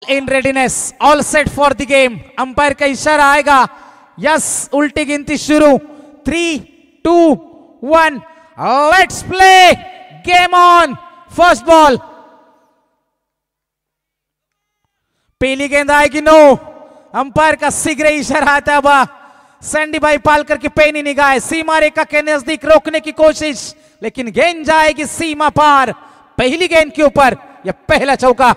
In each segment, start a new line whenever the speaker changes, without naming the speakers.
In readiness, all set for the game. Umpire का इशारा आएगा, यस, उल्टी गिनती शुरू। 3, 2, 1, let's play, game on. First ball, पहली गेंद आएगी नो। अंपायर का शीघ्र इशारा आता है। बा सैंडी भाई पालकर की पैनी निगाह, सीमा रेखा के नजदीक रोकने की कोशिश, लेकिन गेंद जाएगी सीमा पार। पहली गेंद के ऊपर यह पहला चौका।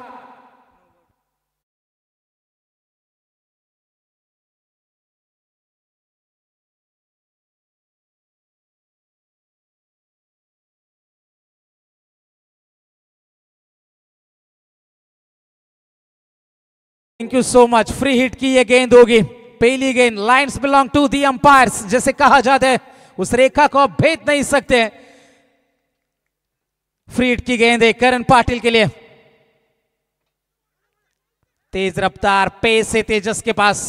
Thank you so much. Free hit की ये गेंद होगी। पहली गेंद, lines belong to the umpires, जैसे कहा जाता है, उस रेखा को आप भेद नहीं सकते। फ्री हिट की गेंद है करण पाटिल के लिए। तेज रफ्तार, पेस है तेजस के पास।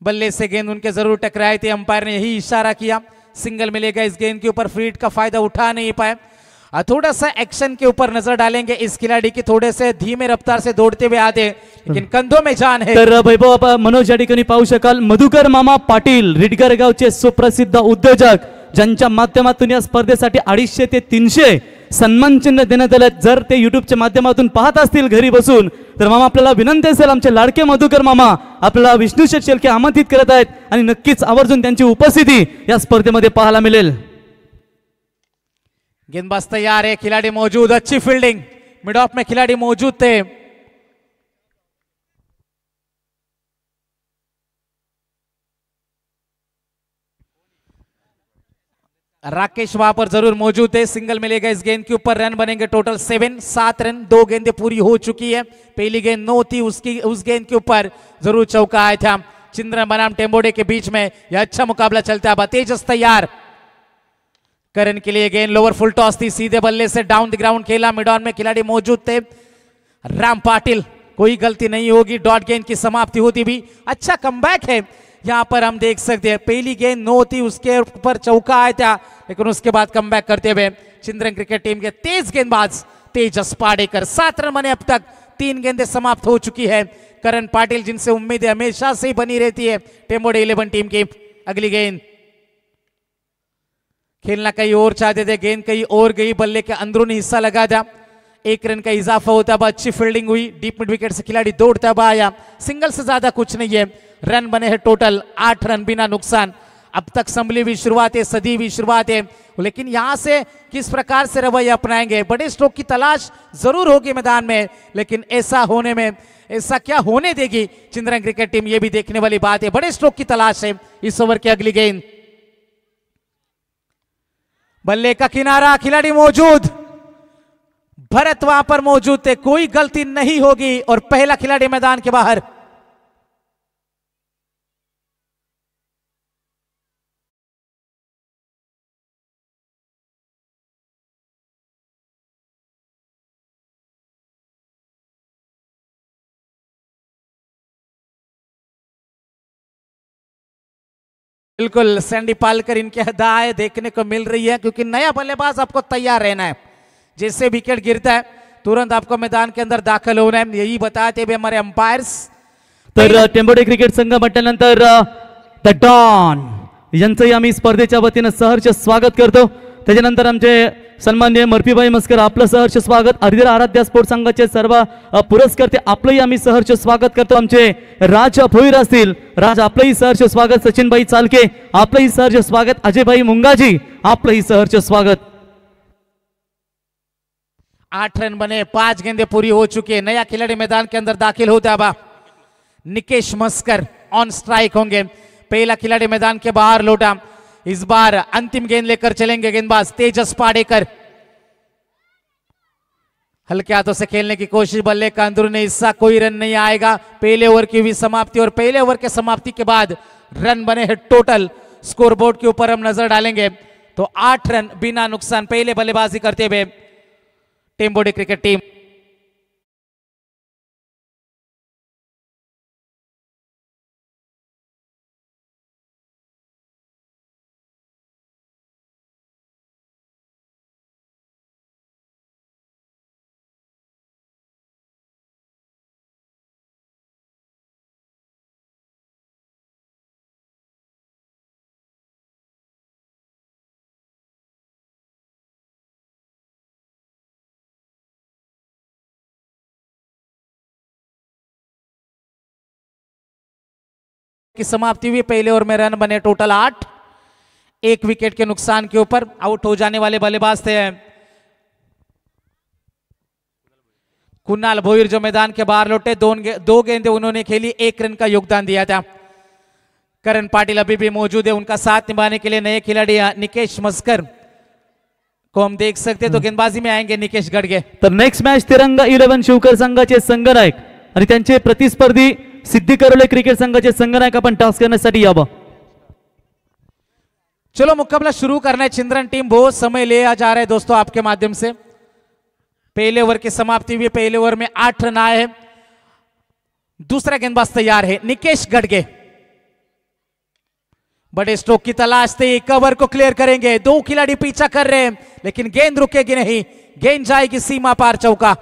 बल्ले से गेंद उनके जरूर टकराए थे, अंपायर ने यही इशारा किया। सिंगल मिलेगा इस गेंद के ऊपर, फ्री हिट का फायदा उठा नहीं पाए। थोड़ा सा एक्शन के ऊपर नजर डालेंगे इस खिलाड़ी की, थोड़े से धीमे रफ्तार से दौड़ते हुए आते, लेकिन कंधों में जान है।
तर वैभव मनोज या ठिकाणी पाहू शकाल, मधुकर मामा पाटील रिडगर गावचे सुप्रसिद्ध उद्योजक, ज्यांच्या माध्यमातून या स्पर्धेसाठी 250 ते 300 सन्मान चिन्ह देण्यात आले। जर ते युट्यूबच्या माध्यमातून पाहत असतील घरी बसून, तर मामा आपल्याला विनंती असेल, आमचे लाडके मधुकर मामा आपल्याला विष्णू शेठ शेळके आमंत्रित करत आहेत आणि नक्कीच आवर्जून त्यांची उपस्थिती या स्पर्धेमध्ये पाहायला मिळेल।
गेंदबाज तैयार है, खिलाड़ी मौजूद, अच्छी फील्डिंग, मिड ऑफ में खिलाड़ी मौजूद थे। राकेश वहां पर जरूर मौजूद है। सिंगल मिलेगा इस गेंद के ऊपर, रन बनेंगे टोटल 7 रन। 2 गेंदें पूरी हो चुकी है। पहली गेंद नो थी, उस गेंद के ऊपर जरूर चौका आया था। चिंद्रन बनाम टेम्बोडे के बीच में यह अच्छा मुकाबला चलता है। तेजस तैयार, करण के लिए गेंद लोअर फुल टॉस थी, सीधे बल्ले से डाउन द ग्राउंड खेला। मिड ऑन में खिलाड़ी मौजूद थे। राम पाटिल, कोई गलती नहीं होगी, डॉट गेंद की समाप्ति होती भी। अच्छा कमबैक है यहां पर, हम देख सकते हैं। पहली गेंद नो थी, उसके ऊपर चौका आया था, लेकिन उसके बाद कमबैक करते हुए चिंद्रन क्रिकेट टीम के तेज गेंदबाज तेजस पाडेकर। 7 रन बने अब तक, 3 गेंदें समाप्त हो चुकी है। करण पाटिल, जिनसे उम्मीदें हमेशा से ही बनी रहती है टेम्बोडे 11 टीम की। अगली गेंद, खेलना कहीं और चाहते थे, गेंद कहीं और गई, बल्ले के अंदरूनी हिस्सा लगा था। 1 रन का इजाफा होता है। अच्छी फील्डिंग हुई, डीप मिड विकेट से खिलाड़ी दौड़ता हुआ आया। सिंगल से ज्यादा कुछ नहीं है। रन बने हैं टोटल 8 रन बिना नुकसान। अब तक संभली हुई शुरुआत है, सदी हुई शुरुआत है, लेकिन यहां से किस प्रकार से रवैया अपनाएंगे। बड़े स्ट्रोक की तलाश जरूर होगी मैदान में, लेकिन ऐसा क्या होने देगी चिंद्रन क्रिकेट टीम, ये भी देखने वाली बात है। बड़े स्ट्रोक की तलाश है इस ओवर की। अगली गेंद, बल्ले का किनारा, खिलाड़ी मौजूद, भरत वहां पर मौजूद थे, कोई गलती नहीं होगी और पहला खिलाड़ी मैदान के बाहर। बिल्कुल, सैंडी पालकर इनके अदाएं देखने को मिल रही है, क्योंकि नया बल्लेबाज आपको तैयार रहना है। जैसे विकेट गिरता है तुरंत आपको मैदान के अंदर दाखिल होना है, यही बताते हुए हमारे अंपायर्स।
तर टेम्बोडे क्रिकेट संघ म्हटल्यानंतर द डॉन यांचंही आम्ही स्पर्धेच्या वतीनं सहर्ष स्वागत करतो। त्याच्यानंतर आमचे सन्माननीय मर्फीभाई मस्कर, आपलं सहर्ष स्वागत। हरिहर आराध्या स्पोर्ट्स संघाचे सर्व पुरस्कर्ते, आपलंही आम्ही सहर्ष स्वागत करतो। आमचे राज भोईर असतील, राज आपलंही सहर्ष स्वागत। सचिनभाई चालके, आपलंही सहर्ष स्वागत। अजयभाई मुंगाजी, आपलंही सहर्ष स्वागत।
8 रन बने, 5 गेंदें पूरी हो चुकी है। नया खिलाड़ी मैदान के अंदर दाखिल होता है। निकेश मस्कर ऑन स्ट्राइक होंगे। पहला खिलाड़ी मैदान के बाहर लौटा। इस बार अंतिम गेंद लेकर चलेंगे गेंदबाज तेजस पाडेकर। हल्के हाथों से खेलने की कोशिश, बल्ले का अंदरूनी हिस्सा, कोई रन नहीं आएगा। पहले ओवर की हुई समाप्ति, और पहले ओवर के समाप्ति के बाद रन बने हैं टोटल। स्कोरबोर्ड के ऊपर हम नजर डालेंगे तो 8 रन बिना नुकसान, पहले बल्लेबाजी करते हुए टेम्बोडे क्रिकेट टीम। की समाप्ति हुई। पहले ओवर में रन बने टोटल 8। 1 विकेट के नुकसान के ऊपर आउट हो जाने वाले बल्लेबाज थे कुणाल भोईर, जो मैदान के बाहर लौटे। 2 गेंदें उन्होंने खेली, 1 रन का योगदान दिया था। करण पाटिल अभी भी मौजूद है, उनका साथ निभाने के लिए नए खिलाड़ी निकेश मस्कर को हम देख सकते हैं। तो गेंदबाजी में आएंगे निकेश गडगे।
तर नेक्स्ट मॅच तिरंगा 11 शिवकर संघाचे संघनायक आणि त्यांचे प्रतिस्पर्धी सिद्धी करोले क्रिकेट संघाचे संघनायक आपण टास्क करण्यासाठी यावं।
चलो मुकाबला शुरू करना है। चिंद्रन टीम बहुत समय ले जा रहे हैं दोस्तों आपके माध्यम से। पहले ओवर की समाप्ति हुई। पहले ओवर में 8 रन आए हैं। दूसरा गेंदबाज तैयार है निकेश गडगे। बड़े स्ट्रोक की तलाश थी, कवर को क्लियर करेंगे। 2 खिलाड़ी पीछा कर रहे हैं लेकिन गेंद रुकेगी नहीं, गेंद जाएगी सीमा पार चौका।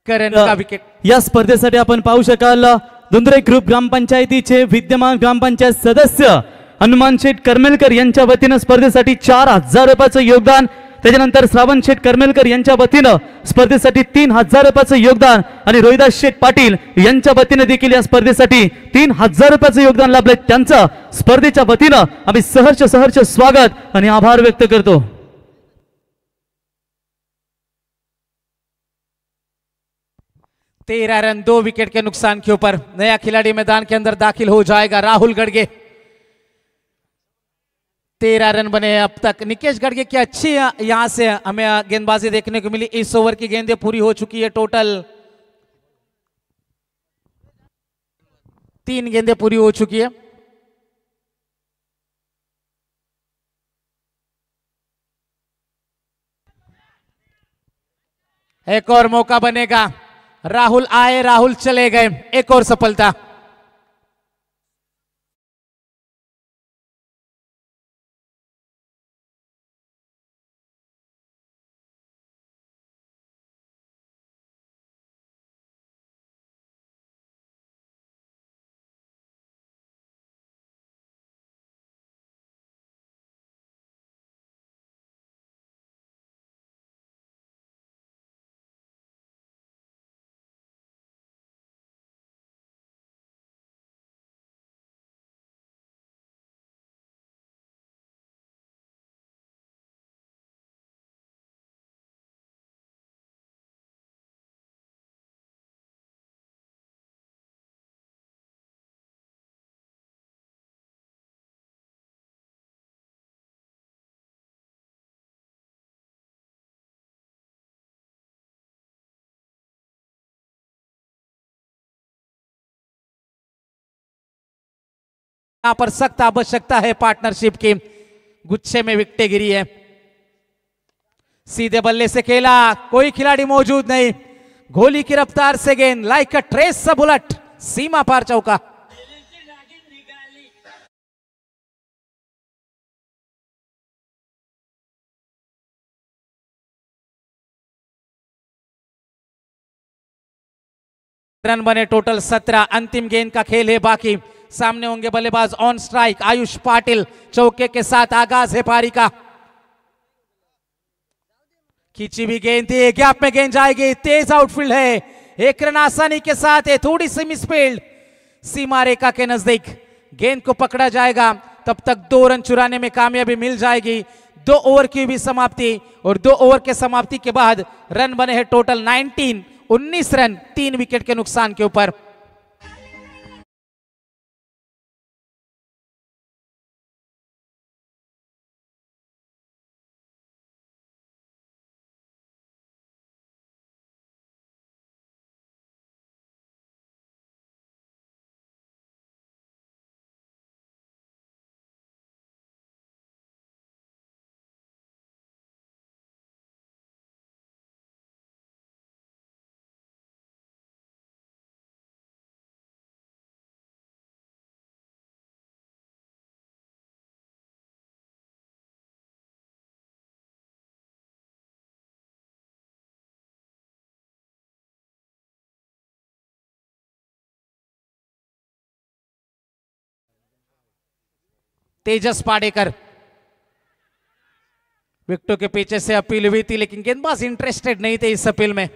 करण का विकेट।
या स्पर्धेसाठी आपण पाहू शकाल दुंदरे ग्रुप ग्रामपंचायतीचे विद्यमान ग्रामपंचायत सदस्य हनुमान शेठ करमेलकर यांच्या वतीनं स्पर्धेसाठी 4000 रुपयाचं योगदान। त्याच्यानंतर श्रावण शेठ करमेलकर यांच्या वतीनं स्पर्धेसाठी 3000 रुपयाचं योगदान आणि रोहिदास शेठ पाटील यांच्या वतीनं देखील या स्पर्धेसाठी 3000 रुपयाचं योगदान लाभलंय। त्यांचं स्पर्धेच्या वतीनं आम्ही सहर्ष स्वागत आणि आभार व्यक्त करतो।
13 रन 2 विकेट के नुकसान के ऊपर नया खिलाड़ी मैदान के अंदर दाखिल हो जाएगा, राहुल गडगे। 13 रन बने हैं अब तक। निकेश गडगे की अच्छी यहां से हमें गेंदबाजी देखने को मिली। इस ओवर की गेंदें पूरी हो चुकी है। टोटल 3 गेंदें पूरी हो चुकी है। एक और मौका बनेगा। राहुल आए, राहुल चले गए। एक और सफलता। यहां पर सख्त आवश्यकता है पार्टनरशिप की। गुच्छे में विकेटें गिरी है। सीधे बल्ले से खेला, कोई खिलाड़ी मौजूद नहीं। गोली की रफ्तार से गेंद लाइक अ ट्रेस सा बुलेट, सीमा पार चौका। रन बने टोटल 17। अंतिम गेंद का खेल है बाकी। सामने होंगे बल्लेबाज ऑन स्ट्राइक आयुष पाटिल। चौके के साथ आगाज है पारी का। खींची भी गेंद थी, गैप में गेंद जाएगी, तेज आउटफील्ड है। एक रन आसानी के साथ है, थोड़ी सी मिसफील्ड सीमा रेखा के नजदीक। गेंद को पकड़ा जाएगा, तब तक 2 रन चुराने में कामयाबी मिल जाएगी। 2 ओवर की भी समाप्ति और 2 ओवर के समाप्ति के बाद रन बने हैं टोटल 19 रन 3 विकेट के नुकसान के ऊपर। तेजस पाडेकर विकेटों के पीछे से अपील हुई थी, लेकिन गेंदबाज इंटरेस्टेड नहीं थे इस अपील में।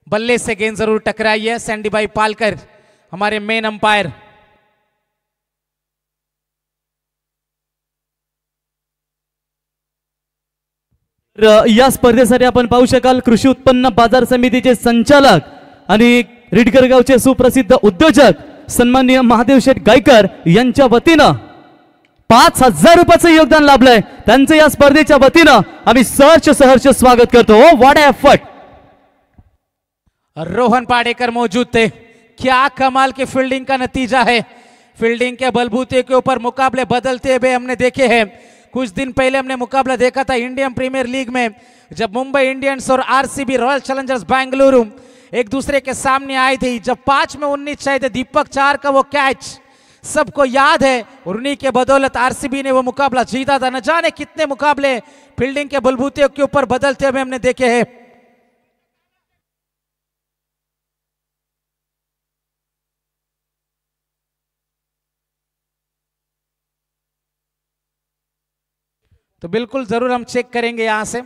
बल्ले से गेंद जरूर टकराई है। सैंडी भाई पालकर हमारे मेन अंपायर।
या स्पर्धेसाठी आपण पाहू शकाल कृषी उत्पन्न बाजार समितीचे संचालक आणि रिडकर गावचे सुप्रसिद्ध उद्योजक सन्माननीय महादेव शेठ गायकर यांच्या वतीनं 5,000 रुपयाचं योगदान लाभलंय। त्यांचं या स्पर्धेच्या वतीनं आम्ही सहर्ष स्वागत करतो। What effort.
रोहन पाडेकर मौजूद थे। क्या कमाल की फील्डिंग का नतीजा है। फील्डिंग के बलबूते के ऊपर मुकाबले बदलते हुए हमने देखे हैं। कुछ दिन पहले हमने मुकाबला देखा था इंडियन प्रीमियर लीग में, जब मुंबई इंडियंस और आरसीबी रॉयल चैलेंजर्स बेंगलुरु एक दूसरे के सामने आई थी। जब 5 में 19 चाहिए थे, दीपक चार का वो कैच सबको याद है, और उन्हीं के बदौलत आरसीबी ने वो मुकाबला जीता था। न जाने कितने मुकाबले फील्डिंग के बलबूते के ऊपर बदलते हुए हमने देखे हैं। तो बिल्कुल जरूर हम चेक करेंगे यहां से।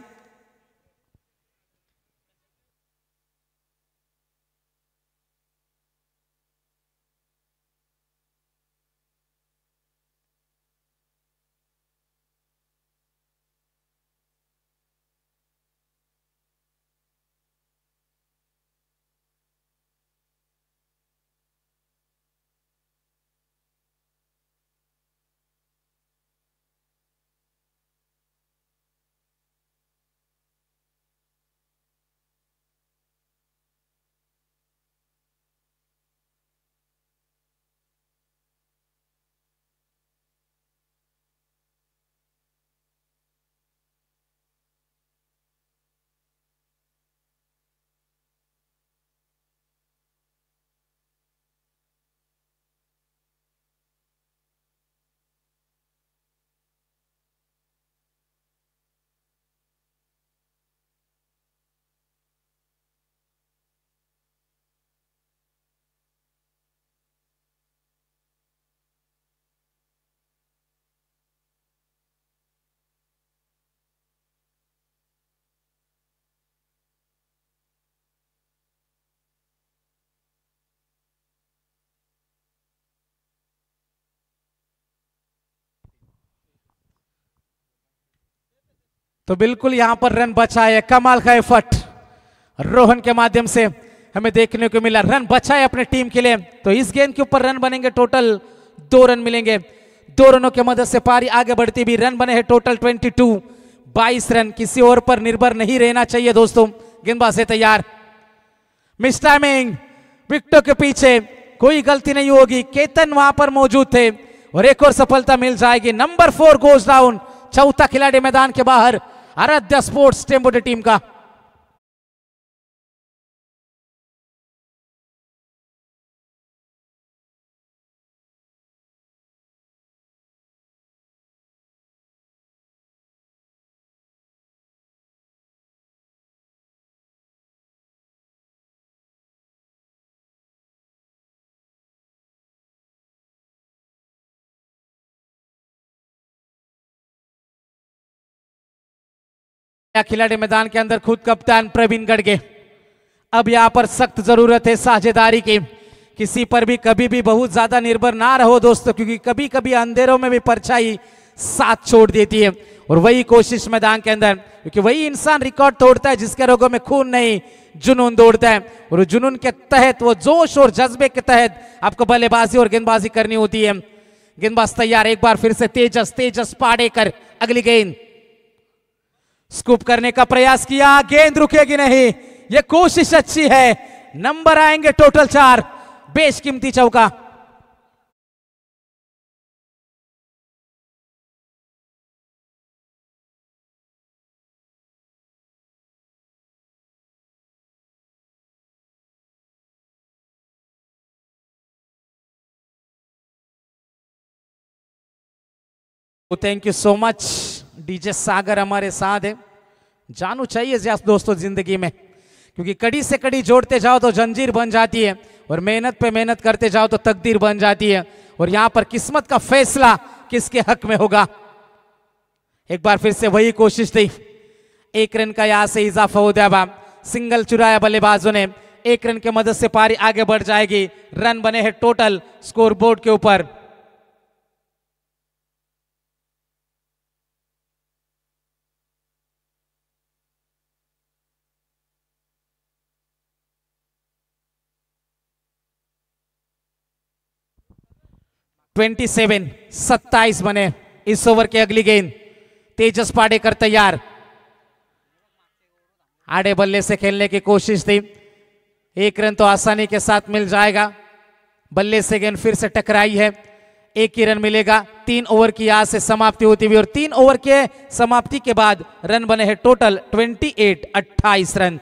तो बिल्कुल यहां पर रन बचाए, कमाल का एफर्ट रोहन के माध्यम से हमें देखने को मिला। रन बचाए अपने टीम के लिए। तो इस गेंद के ऊपर रन बनेंगे, टोटल 2 रन मिलेंगे। 2 रनों की मदद से पारी आगे बढ़ती भी। रन बने हैं टोटल 22, 22 रन। किसी और पर निर्भर नहीं रहना चाहिए दोस्तों। गेंदबाज से तैयार, मिस टाइमिंग, विकेटों के पीछे कोई गलती नहीं होगी। केतन वहां पर मौजूद थे, और एक और सफलता मिल जाएगी। Number 4 goes down. चौथा खिलाड़ी मैदान के बाहर आराध्या स्पोर्ट्स टेम्पोडे टीम का। खिलाड़ी मैदान के अंदर खुद कप्तान प्रवीण गड़गे। अब यहां पर सख्त जरूरत है साझेदारी की। किसी पर भी कभी भी बहुत ज्यादा निर्भर ना रहो दोस्तों, क्योंकि कभी कभी अंधेरों में भी परछाई साथ छोड़ देती है। और वही कोशिश मैदान के अंदर, क्योंकि वही इंसान रिकॉर्ड तोड़ता है जिसके रगों में खून नहीं जुनून दौड़ता है। और जुनून के तहत, वो जोश और जज्बे के तहत आपको बल्लेबाजी और गेंदबाजी करनी होती है। गेंदबाज तैयार, एक बार फिर से तेजस पाडेकर। अगली गेंद स्कूप करने का प्रयास किया, गेंद रुकेगी नहीं। यह कोशिश अच्छी है। नंबर आएंगे टोटल 4। बेशकीमती चौका। Thank you so much. DJ Sagar हमारे साथ है। जानू चाहिए दोस्तों जिंदगी में, क्योंकि कड़ी से कड़ी जोड़ते जाओ तो जंजीर बन जाती है, और मेहनत पे मेहनत करते जाओ तो तकदीर बन जाती है। और यहां पर किस्मत का फैसला किसके हक में होगा। एक बार फिर से वही कोशिश थी। 1 रन का यहां से इजाफा हो जाएगा। सिंगल चुराया बल्लेबाजों ने। 1 रन की मदद से पारी आगे बढ़ जाएगी। रन बने हैं टोटल स्कोर बोर्ड के ऊपर। ट्वेंटी 27 बने इस ओवर के। अगली गेंद तेजस पाडेकर तैयार। आड़े बल्ले से खेलने की कोशिश थी। 1 रन तो आसानी के साथ मिल जाएगा। बल्ले से गेंद फिर से टकराई है। 1 ही रन मिलेगा। 3 ओवर की यहां से समाप्ति होती हुई, और 3 ओवर के समाप्ति के बाद रन बने हैं टोटल 28 रन।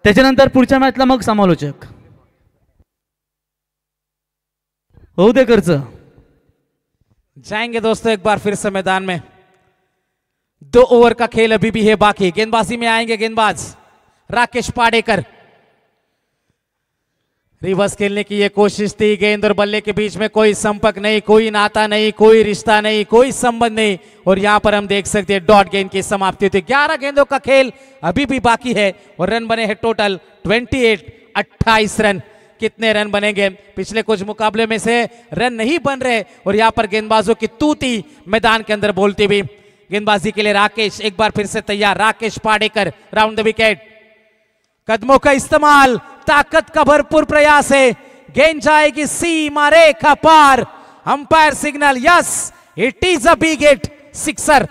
त्याच्यानंतर पुढच्या मॅचला मग समालोचक होऊ दे खर्च।
जाएंगे दोस्तों एक बार फिर से मैदान में। 2 ओवर का खेल अभी भी है बाकी। गेंदबाजी में आएंगे गेंदबाज राकेश पाडेकर। रिवर्स खेलने की यह कोशिश थी। गेंद और बल्ले के बीच में कोई संपर्क नहीं, कोई नाता नहीं, कोई रिश्ता नहीं, कोई संबंध नहीं। और यहां पर हम देख सकते हैं डॉट गेंद की समाप्ति होती है। 11 गेंदों का खेल अभी भी बाकी है, और रन बने हैं टोटल 28 रन। कितने रन बनेंगे? पिछले कुछ मुकाबले में से रन नहीं बन रहे, और यहां पर गेंदबाजों की तूती मैदान के अंदर बोलती हुई। गेंदबाजी के लिए राकेश एक बार फिर से तैयार। Rakesh Padekar round the wicket. कदमों का इस्तेमाल, ताकत का भरपूर प्रयास है। गेंद जाएगी सीमा रेखा पार। Umpire signal, yes it is a big hit, sixer.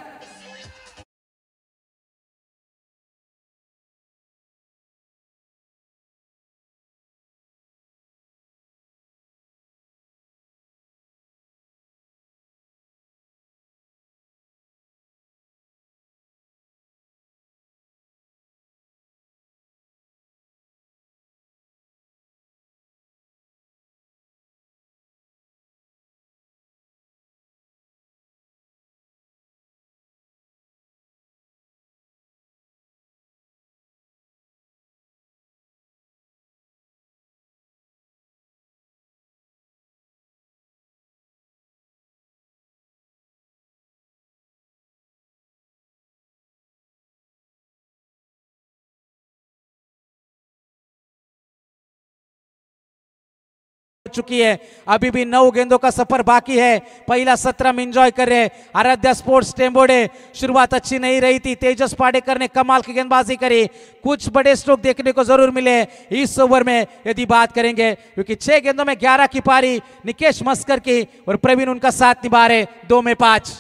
चुकी है, अभी भी 9 गेंदों का सफर बाकी है। पहला 17 में एंजॉय कर रहे हैं आराध्या स्पोर्ट्स टेम्बोडे। शुरुआत अच्छी नहीं रही थी, तेजस पाडेकर ने कमाल की गेंदबाजी करी, कुछ बड़े स्ट्रोक देखने को जरूर मिले इस ओवर में यदि बात करेंगे, क्योंकि 6 गेंदों में 11 की पारी निकेश मस्कर की और प्रवीण उनका साथ निभा रहे 2 में 5।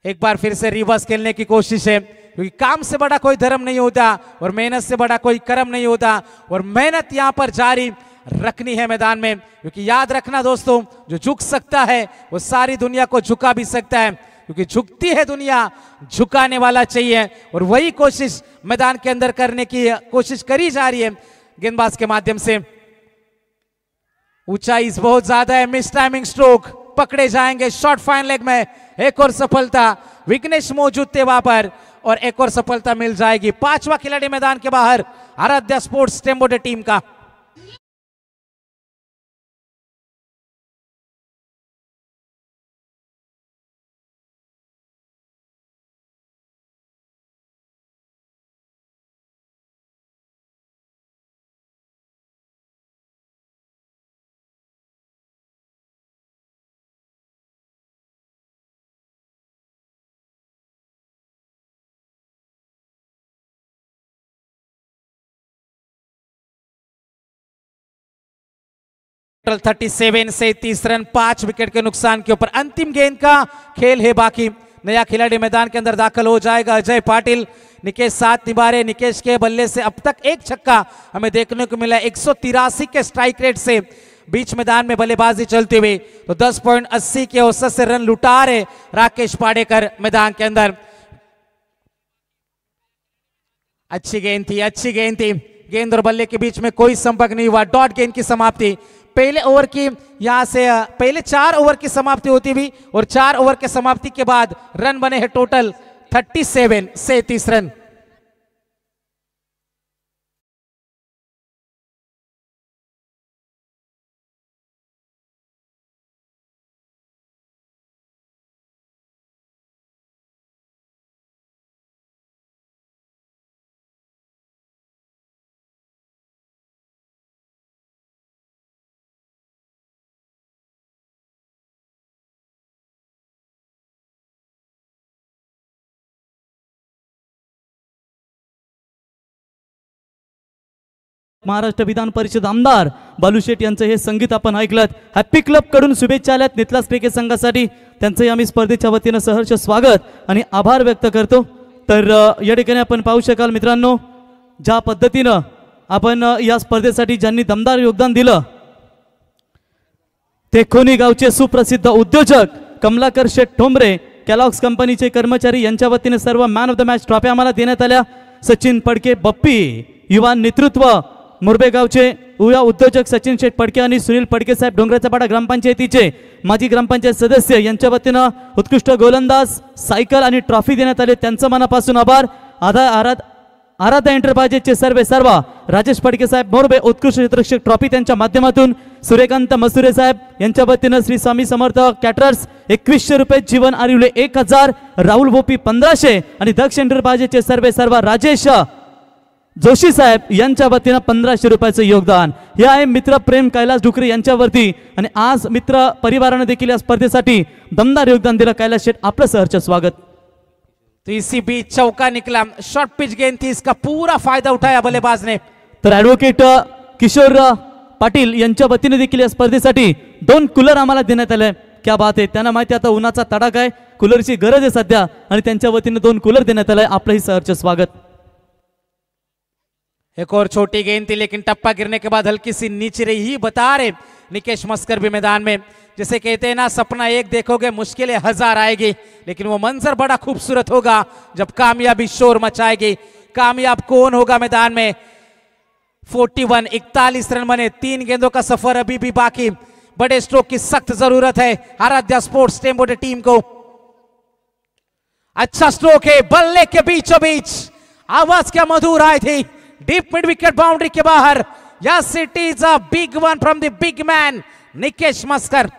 एक बार फिर से रिवर्स खेलने की कोशिश है, क्योंकि काम से बड़ा कोई धर्म नहीं होता और मेहनत से बड़ा कोई कर्म नहीं होता, और मेहनत यहां पर जारी रखनी है मैदान में। क्योंकि याद रखना दोस्तों, जो झुक सकता है वो सारी दुनिया को झुका भी सकता है, क्योंकि झुकती है दुनिया, झुकाने वाला चाहिए, और वही कोशिश मैदान के अंदर करने की कोशिश करी जा रही है गेंदबाज के माध्यम से। ऊंचाई बहुत ज्यादा है, मिस टाइमिंग स्ट्रोक पकड़े जाएंगे शॉर्ट फाइन लेग में। एक और सफलता, विघ्नेश मौजूद थे वहां पर, और एक और सफलता मिल जाएगी। 5वां खिलाड़ी मैदान के बाहर आराध्या स्पोर्ट्स टेम्बोडे टीम का। टोटल 37 से 30 रन, 5 विकेट के नुकसान के ऊपर। अंतिम गेंद का खेल है बाकी। नया खिलाड़ी मैदान के अंदर दाखिल हो जाएगा, अजय पाटिल। निकेश साथ निभा रहे, निकेश के बल्ले से अब तक एक छक्का हमें देखने को मिला। 183 के स्ट्राइक रेट से बीच मैदान में बल्लेबाजी चलती हुई, तो 10.80 के औसत से रन लुटा रहे राकेश पाडेकर मैदान के अंदर। अच्छी गेंद थी, अच्छी गेंद थी, गेंद और बल्ले के बीच में कोई संपर्क नहीं हुआ। डॉट गेंद की समाप्ति। पहले ओवर की यहां से पहले 4 ओवर की समाप्ति होती हुई, और 4 ओवर के समाप्ति के बाद रन बने हैं टोटल 37 से 30 रन।
महाराष्ट्र विधान परिषद आमदार बालूशेठ यांचं हे संगीत आपण ऐकलं। हॅपी क्लब कडून शुभेच्छा आल्यात नितलास क्रिकेट संघासाठी, त्यांचंही आम्ही स्पर्धेच्या वतीनं सहर्ष स्वागत आणि आभार व्यक्त करतो। तर या ठिकाणी आपण पाहू शकाल मित्रांनो, ज्या पद्धतीनं आपण या स्पर्धेसाठी ज्यांनी दमदार योगदान दिलं ते खोनी गावचे सुप्रसिद्ध उद्योजक कमलाकर शेठ ठोंबरे, कॅलॉग्स कंपनीचे कर्मचारी यांच्या वतीने सर्व man of the match trophy आम्हाला देण्यात आल्या। सचिन पडके बप्पी युवा नेतृत्व मुरबे गावचे युवा उद्योजक सचिन शेठ पडके आणि सुनील पडके साहेब डोंगराचा पाडा ग्रामपंचायतीचे माजी ग्रामपंचायत सदस्य यांच्या वतीनं उत्कृष्ट गोलंदाज सायकल आणि ट्रॉफी देण्यात आले, त्यांचं मनापासून आभार। आराध्या एंटरप्राइजेसचे सर्व राजेश पडके साहेब मोरबे उत्कृष्ट क्षेत्ररक्षक ट्रॉफी त्यांच्या माध्यमातून सूर्यकांत मसुरे साहेब यांच्या वतीनं श्री स्वामी समर्थ कॅटरर्स 2100 रुपये, जीवन आरिवले 1000, राहुल भोपी 1500 आणि दक्ष एंटरप्राइजेसचे सर्व राजेश जोशी साहेब यांच्या वतीनं 1500 रुपयाचं योगदान। हे आहे मित्र प्रेम कैलास डुकरे यांच्यावरती, आणि आज मित्र परिवाराने देखील या स्पर्धेसाठी दमदार योगदान दिलं। कैलास शेठ आपलं सहर्ष स्वागत।
तो इसी बीच चौका निकला, शॉर्ट पिच गेंद थी, इसका पूरा फायदा उठाया बल्लेबाज ने।
तर ॲडव्होकेट किशोर पाटील यांच्या वतीने देखील या स्पर्धेसाठी 2 कूलर आम्हाला देण्यात आले। क्या बात आहे, त्यांना माहिती आता उन्हाचा तडाखा आहे, कूलरची गरज आहे सध्या, आणि त्यांच्या वतीने 2 कूलर देण्यात आले। आपलंही सहर्ष स्वागत।
एक और छोटी गेंद थी, लेकिन टप्पा गिरने के बाद हल्की सी नीचे रही, ही बता रहे निकेश मस्कर भी मैदान में। जैसे कहते हैं ना, सपना एक देखोगे मुश्किलें 1000 आएगी, लेकिन वो मंजर बड़ा खूबसूरत होगा जब कामयाबी शोर मचाएगी। कामयाब कौन होगा मैदान में? 41 रन बने, 3 गेंदों का सफर अभी भी बाकी। बड़े स्ट्रोक की सख्त जरूरत है आराध्या स्पोर्ट्स टेम्बोडे टीम को। अच्छा स्ट्रोक है, बल्ले के बीचों बीच, आवाज क्या मधुर आई थी, डीप मिड विकेट बाउंड्री के बाहर। Yes, it is a big one from the big man Nikesh Maskar.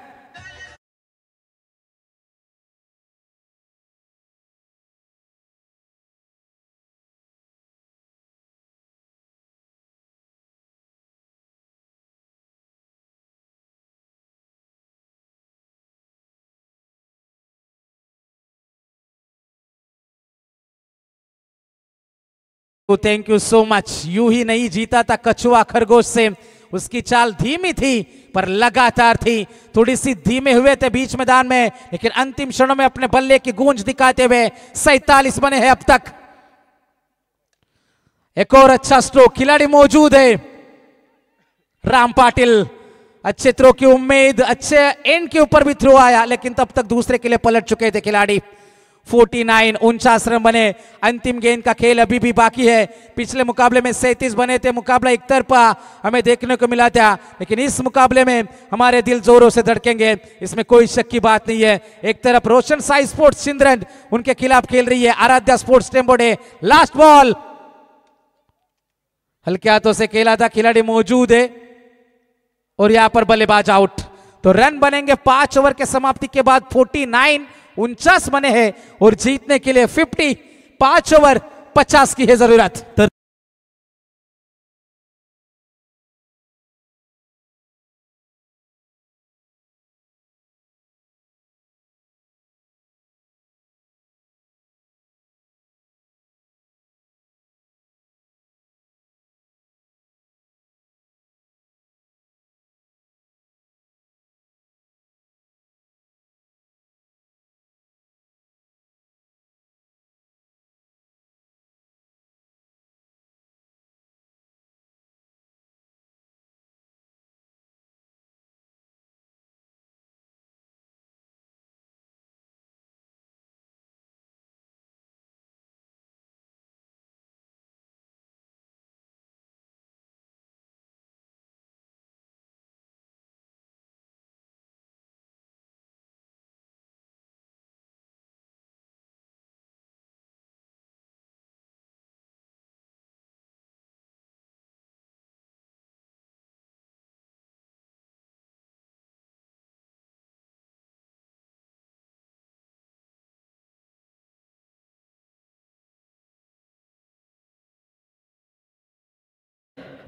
Thank you so much. यूं ही नहीं जीता था कछुआ खरगोश से, उसकी चाल धीमी थी पर लगातार थी। थोड़ी सी धीमे हुए थे बीच मैदान में, लेकिन अंतिम क्षणों में अपने बल्ले की गूंज दिखाते हुए 47 बने हैं अब तक। एक और अच्छा स्ट्रोक, खिलाड़ी मौजूद है राम पाटिल, अच्छे थ्रो की उम्मीद, अच्छे एंड के ऊपर भी थ्रो आया, लेकिन तब तक दूसरे के लिए पलट चुके थे खिलाड़ी। 49 49 रन बने। अंतिम गेंद का खेल अभी भी बाकी है। पिछले मुकाबले में 37 बने थे, मुकाबला एक तरफा हमें देखने को मिला था, लेकिन इस मुकाबले में हमारे दिल जोरों से धड़केंगे, इसमें कोई शक की बात नहीं है। एक तरफ रोशन साई स्पोर्ट्स सिंदरन उनके खिलाफ खेल रही है आराध्या स्पोर्ट्स टेम्बोडे। लास्ट बॉल हल्के हाथों से खेला था, खिलाड़ी मौजूद है और यहां पर बल्लेबाज आउट। तो रन बनेंगे 5 ओवर के समाप्ति के बाद 49 49 बने हैं और जीतने के लिए 50 5 ओवर 50 की है जरूरत।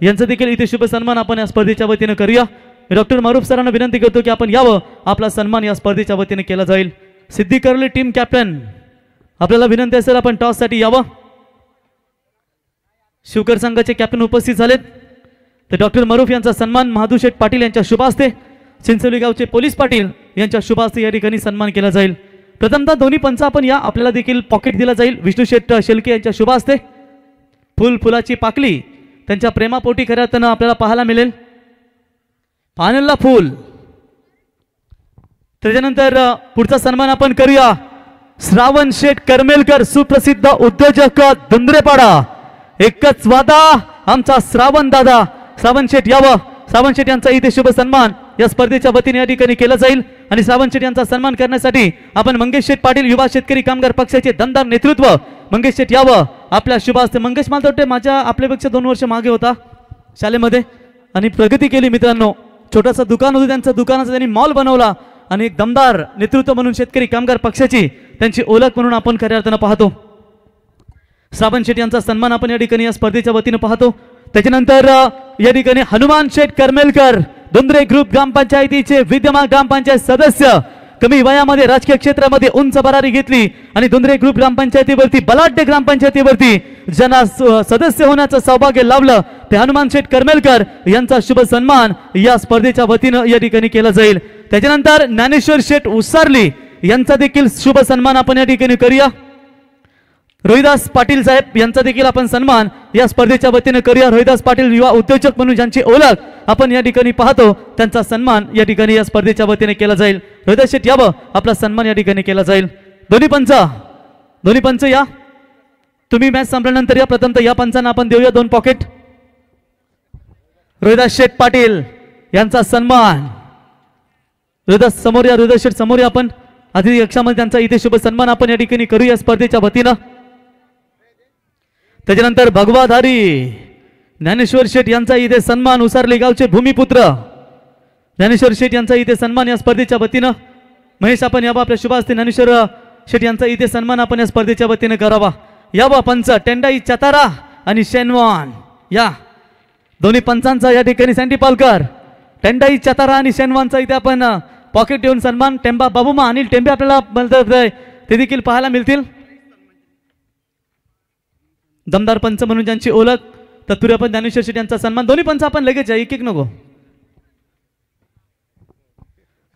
यांचा देखील इथे शुभ सन्मान आपण या स्पर्धेच्या वतीने करूया। डॉक्टर मारूफ सरांना विनंती करतो की आपण यावं, आपला सन्मान या स्पर्धेच्या वतीने केला जाईल। सिद्धी करले टीम कॅप्टन आपल्याला विनंती असेल आपण टॉस साठी यावं। शिवकर संघाचे कॅप्टन उपस्थित झालेत, तर डॉक्टर मारूफ यांचा सन्मान महादू शेठ पाटील यांच्या शुभ हस्ते, चिंचोली गावचे पोलीस पाटील यांच्या शुभ हस्ते या ठिकाणी सन्मान केला जाईल। प्रथमतः दोन्ही पंच आपण या, आपल्याला देखील पॉकेट दिला जाईल विष्णू शेठ शेलके यांच्या शुभ हस्ते। फुलाची पाकली त्यांच्या प्रेमापोटी खऱ्या अर्थानं आपल्याला पाहायला मिळेल। पाण्याला फूल। त्याच्यानंतर पुढचा सन्मान आपण करूया श्रावण शेठ करमेलकर, सुप्रसिद्ध उद्योजक दुंद्रेपाडा। एकच वादा आमचा श्रावण दादा, श्रावण शेठ यावं। श्रावण शेठ यांचा इथे शुभ सन्मान या स्पर्धेच्या वतीने या ठिकाणी केला जाईल आणि श्रावण शेठ यांचा सन्मान करण्यासाठी आपण मंगेश शेठ पाटील युवा शेतकरी कामगार पक्षाचे दमदार नेतृत्व मंगेश शेठ यावं आपल्या शुभ हस्ते। मंगेश मला वाटते माझ्या आपल्यापेक्षा 2 वर्ष मागे होता शाळेमध्ये आणि प्रगती केली मित्रांनो। छोटासा दुकान होतं त्यांचं, दुकानाचा त्यांनी मॉल बनवला आणि एक दमदार नेतृत्व म्हणून शेतकरी कामगार पक्षाची त्यांची ओळख म्हणून आपण खऱ्या अर्थानं पाहतो। श्रावण शेठ यांचा सन्मान आपण या ठिकाणी या स्पर्धेच्या वतीने पाहतो। त्याच्यानंतर या ठिकाणी हनुमान शेठ करमेलकर, दुंद्रे ग्रुप ग्रामपंचायतीचे विद्यमान ग्रामपंचायत सदस्य, कमी वयामध्ये राजकीय क्षेत्रामध्ये उंच भरारी घेतली आणि दुंद्रे ग्रुप ग्रामपंचायतीवरती बलाढ्य ग्रामपंचायतीवरती ज्यांना सदस्य होण्याचं सौभाग्य लाभलं ते हनुमान शेठ करमेलकर यांचा शुभ सन्मान या स्पर्धेच्या वतीने या ठिकाणी केला जाईल। त्याच्यानंतर ज्ञानेश्वर शेठ उसारली यांचा देखील शुभ सन्मान आपण या ठिकाणी करूया। रोहिदास पाटील साहेब यांचा देखील आपण सन्मान या स्पर्धेच्या वतीने करूया। रोहिदास पाटील युवा उद्योजक म्हणून ज्यांची ओळख आपण या ठिकाणी पाहतो त्यांचा सन्मान या ठिकाणी या स्पर्धेच्या वतीने केला जाईल। रोहिदास शेठ यावं, आपला सन्मान या ठिकाणी केला जाईल। दोन्ही पंच या, तुम्ही मॅच संपल्यानंतर या। प्रथमतः या पंचांना आपण देऊया 2 पॉकेट। रोहिदास शेठ पाटील यांचा सन्मान, रोहिदास समोर या, रोहिदास शेठ समोर या। आपण अतिथी कक्षामध्ये त्यांचा इथे शुभ सन्मान आपण या ठिकाणी करूया स्पर्धेच्या वतीनं। त्याच्यानंतर भगवाधारी ज्ञानेश्वर शेठ यांचा इथे सन्मान, उसारले गावचे भूमिपुत्र ज्ञानेश्वर शेठ यांचा इथे सन्मान या स्पर्धेच्या वतीनं। महेश आपण यावा, आपल्या शुभ हस्ते ज्ञानेश्वर शेठ यांचा इथे सन्मान आपण या स्पर्धेच्या वतीने करावा। यावा पंच टेंडाई चतारा आणि शेनवान या, दोन्ही पंचांचा या ठिकाणी सँडी पालकर, टेंडाई चतारा आणि शेनवानचा इथे आपण पॉकेट देऊन सन्मान। टेंबा बाबूमा अनिल टेंबे आपल्याला ते देखील पाहायला मिळतील। दमदार पंच म्हणून ज्यांची ओळख तत्पुरे आपण ज्ञानेश्वर शेट्टी यांचा सन्मान. दोन्ही पंच आपण लगेच या, एक एक नको.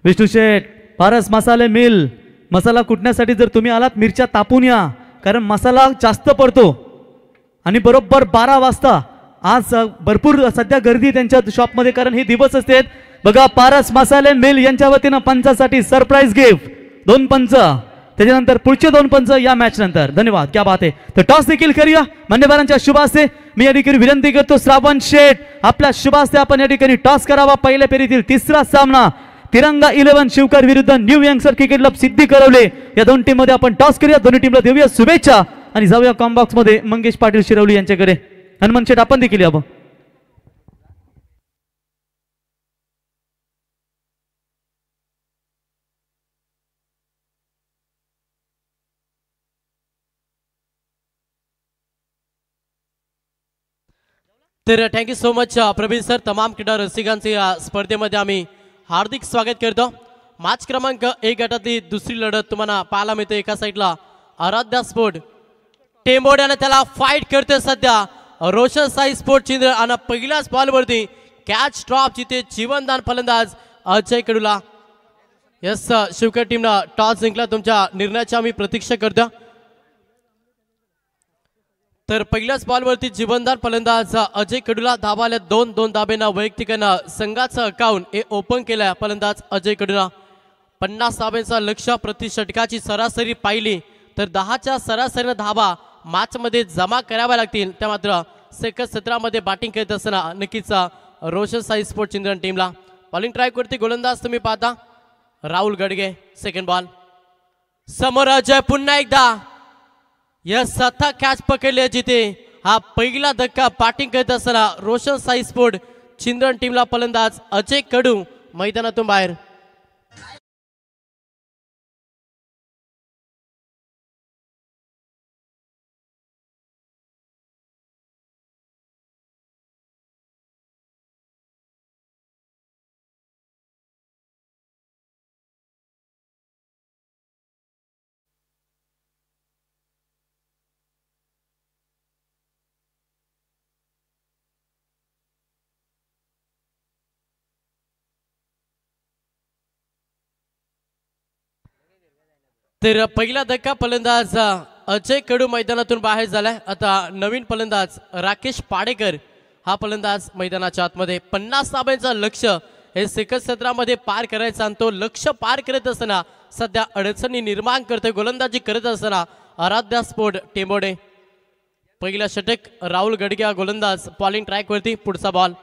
विष्णू शेठ, पारस मसाले मिल. मसाला कुटण्यासाठी जर तुम्ही आलात मिरच्या तापून या, कारण मसाला जास्त पडतो. आणि बरोबर 12 वाजता आज भरपूर सध्या गर्दी त्यांच्या शॉपमध्ये, कारण हे दिवस असते बघा. पारस मसाले मिल यांच्या वतीनं पंचासाठी सरप्राईज गिफ्ट 2 पंच, त्याच्यानंतर पुढचे 2 पंच या मॅच नंतर. धन्यवाद, क्या बात आहे. तर टॉस देखील करूया मान्यवरांच्या शुभ हस्ते. मी या ठिकाणी विनंती करतो श्रावण शेठ, आपल्या शुभ हस्ते आपण या ठिकाणी टॉस करावा. पहिल्या फेरीतील तिसरा सामना तिरंगा 11 शिवकर विरुद्ध न्यू यंगस्टर क्रिकेट क्लब सिद्धी करवले या 2 टीम मध्ये आपण टॉस करूया. दोन्ही टीमला देऊया शुभेच्छा आणि जाऊया कॉम्बॉक्स मध्ये मंगेश पाटील शिरवली यांच्याकडे. हनुमान शेठ आपण देखील यावं.
तर thank you so much Praveen sir. तमाम क्रीडा रसिकांचे या स्पर्धेमध्ये आम्ही हार्दिक स्वागत करतो. मॅच क्रमांक 1 गटातली दुसरी लढत तुम्हाला पाहायला मिळते. एका साईडला आराध्या स्पोर्ट टेंबोड्याने त्याला फाईट करते सध्या रोशन साई स्पोर्ट चिंद्र, आणि पहिल्याच बॉलवरती कॅच ड्रॉप जिथे जीवनदान फलंदाज अजय कडूला. यस, शिवकर टीमला टॉस जिंकला. तुमच्या निर्णयाची आम्ही प्रतीक्षा करतो. तर पहिल्याच बॉलवरती जीवनदान फलंदाज अजय कडूला. धाबाल्या 2 धाब्यांना वैयक्तिकांना संघाचं अकाउंट हे ओपन केलं. फलंदाज अजय कडूला 50 धाब्यांचा लक्ष. प्रति षटकाची सरासरी पाहिली तर 10च्या सरासरीनं धाबा मॅचमध्ये जमा कराव्या लागतील. त्या मात्र सेकंड सत्रामध्ये बॅटिंग करत असताना नक्कीच रोशन साई स्पोर्ट चिंद्रन टीमला बॉलिंग ट्रायवरती गोलंदाज तुम्ही पाहता राहुल गडगे. सेकंड बॉल समोर अजय पुन्हा एकदा यस सथा कॅच पकडले जिथे हा पहिला धक्का. बॅटिंग करत असताना रोशन साई स्पोर्ट चिंद्रन टीमला फलंदाज अजय कडू मैदानातून बाहेर. तर पहिला धक्का फलंदाज अजय कडू मैदानातून बाहेर झालाय. आता नवीन फलंदाज राकेश पाडेकर हा फलंदाज मैदानाच्या आतमध्ये. 50 धाब्यांचा लक्ष हे सेकंड सत्रामध्ये पार करायचं, आणि तो लक्ष पार करत असताना सध्या अडचणी निर्माण करतोय. गोलंदाजी करत असताना आराध्या स्पोर्ट टेंबोडे. पहिला षटक राहुल गडगे गोलंदाज बॉलिंग ट्रॅकवरती. पुढचा बॉल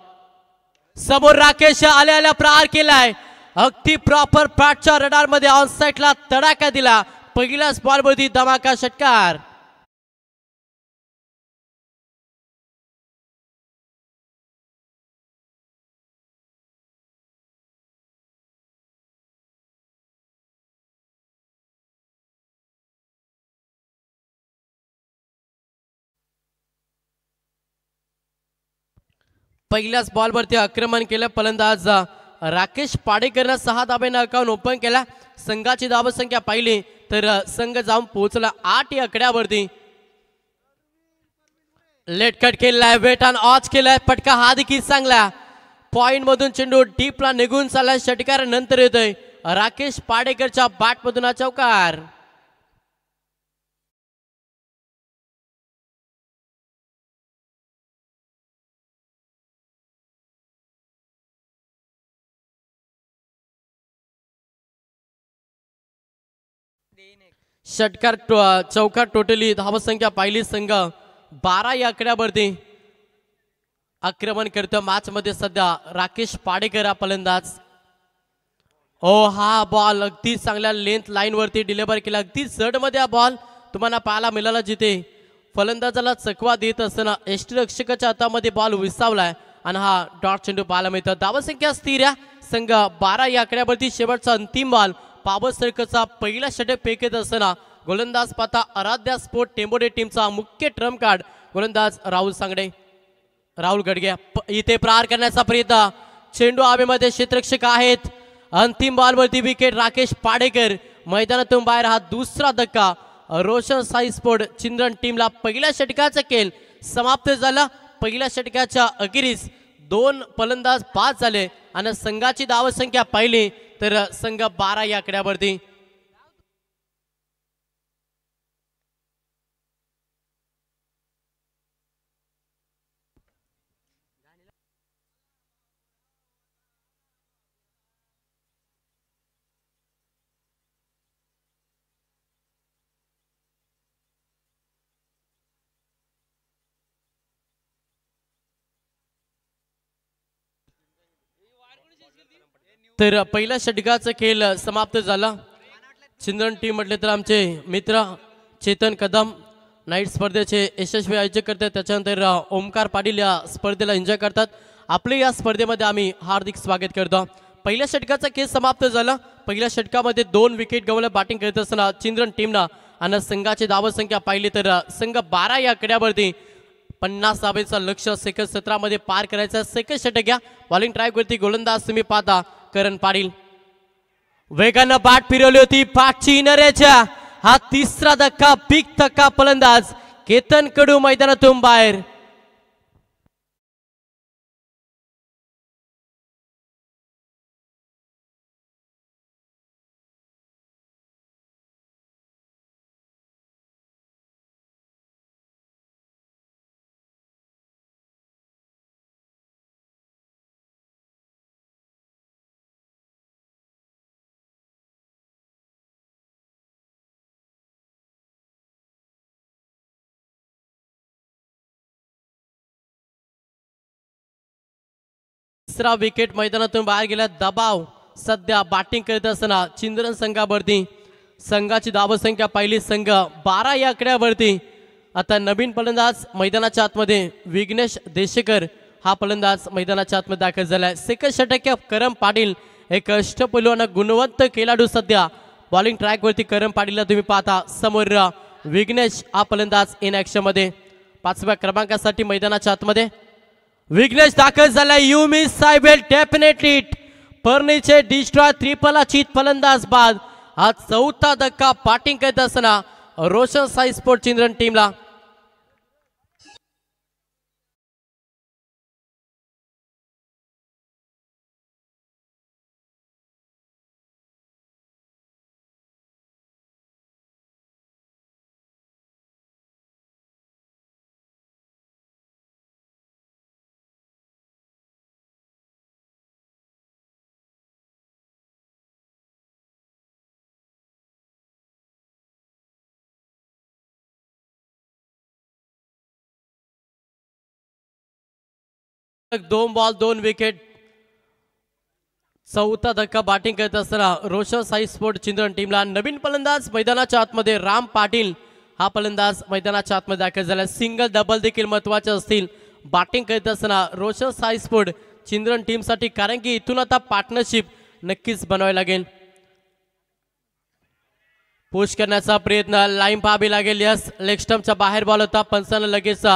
समोर राकेश आल्या प्रहार केलाय. अगदी प्रॉपर पॅटच्या रडार मध्ये ऑन साइडला तडाखा दिला. पहिल्याच बॉलवरती धमाका षटकार. पहिल्याच बॉलवरती आक्रमण केलं फलंदाज राकेश पाडेकरनं. 6 धाब्यांना अकाउंट ओपन केला. संघाची धावसंख्या पाहिली तर संघ जाऊन पोहोचला 8 या आकड्यावरती. लेट कट केलाय, वेट ऑन ऑच केलाय. पटका हा देखील चांगला. पॉइंट मधून चेंडू डीपला निघून चाललाय. षटकार नंतर येतोय राकेश पाडेकरच्या बॅट मधून हा चौकार. षटकार चौकार टोटली धावसंख्या पाहिली. संघ 12 या आकड्यावरती आक्रमण करतो. मॅच मध्ये सध्या राकेश पाडेकर हा फलंदाज. हा बॉल अगदी चांगल्या लेंथ लाईन वरती डिलिव्हर केला. अगदी जड मध्ये हा बॉल तुम्हाला पाहायला मिळाला, जिथे फलंदाजाला चकवा देत असताना यष्टीरक्षकाच्या हातामध्ये बॉल विसावलाय आणि हा डॉट चेंडू पाहायला मिळतो. धावसंख्या स्थिर आहे. संघ 12 या आकड्यावरती. शेवटचा अंतिम बॉल पावर सर्कलचा पहिला षटक फेकत असताना गोलंदाज पाहता आराध्या स्पोर्ट टेंबोडे टीमचा मुख्य ट्रम्प कार्ड गोलंदाज राहुल सांगडे. राहुल गडगे इथे प्रहार करण्याचा प्रयत्न. चेंडू हवेमध्ये क्षेत्ररक्षक आहेत. अंतिम बॉलवरती विकेट राकेश पाडेकर मैदानातून बाहेर. हा दुसरा धक्का रोशन साई स्पोर्ट चिंद्रन टीमला पहिल्या षटकाचा खेळ समाप्त झाला। पहिल्या षटकाच्या अखेरीस 2 फलंदाज बाद झाले आणि संघाची धावसंख्या पाहिली तर संघ 12 या आकड्यावरती। तर पहिल्या षटकाचा खेळ समाप्त झाला। चिंद्रन टीम म्हटले तर आमचे मित्र चेतन कदम नाईट स्पर्धेचे यशस्वी आयोजक करतात, त्याच्यानंतर ओमकार पाटील या स्पर्धेला एन्जॉय करतात। आपले या स्पर्धेमध्ये आम्ही हार्दिक स्वागत करतो। पहिल्या षटकाचा खेळ समाप्त झाला। पहिल्या षटकामध्ये 2 विकेट गवल्या बॅटिंग करत असताना चिंद्रन टीमला आणि संघाची धावसंख्या पाहिली तर संघ 12 या आकड्यावरती 50 धावेचा लक्ष्य सेकंद 17 मध्ये पार करायचा। सेकंड षटक घ्या बॉलिंग ट्राय वरती गोलंदाज तुम्ही पाहता करण पाटील वेगानं बाट फिरवली होती पाठची नऱ्याच्या हा तिसरा धक्का बिग धक्का फलंदाज केतन कडू मैदानातून बाहेर। तिसरा विकेट मैदानातून बाहेर गेला। दबाव सध्या बॅटिंग करत असताना चिंद्रन संघावरती संघाची धावसंख्या पाहिली संघ 12 या आकड्यावरती। आता नवीन फलंदाज मैदानाच्या आतमध्ये विघ्नेश देशेकर हा फलंदाज मैदानाच्या आतमध्ये दाखल झालाय। सेकंड षटक करण पाटील एक अष्टपैलू आणि गुणवंत खेळाडू सध्या बॉलिंग ट्रॅक वरती करण पाटीलला तुम्ही पाहता समोर विघ्नेश हा फलंदाज इन ऍक्शन मध्ये 5व्या क्रमांकासाठी मैदानाच्या आतमध्ये विघ्नेश दाखल झाला। You miss I will definitely furniture destroy triple अचित फलंदाज बाद हा चौथा धक्का बॅटिंग करत असताना रोशन साई स्पोर्ट चिंद्रन टीमला। दोन बॉल 2 विकेट चौथा धक्का बॅटिंग करत असताना रोशन साई स्पोर्ट चिंद्रन टीमला। नवीन फलंदाज मैदानाच्या आतमध्ये राम पाटील हा फलंदाज मैदानाच्या आतमध्ये दाखल झाला। सिंगल डबल देखील महत्वाचे असतील बॅटिंग करत असताना रोशन साई स्पोर्ट चिंद्रन टीम साठी, कारण की इथून आता पार्टनरशिप नक्कीच बनवावी लागेल। पुश करण्याचा प्रयत्न लाईन पाहावी लागेल। यस लेग स्टंपच्या बाहेर बॉल होता, पंचानं लगेच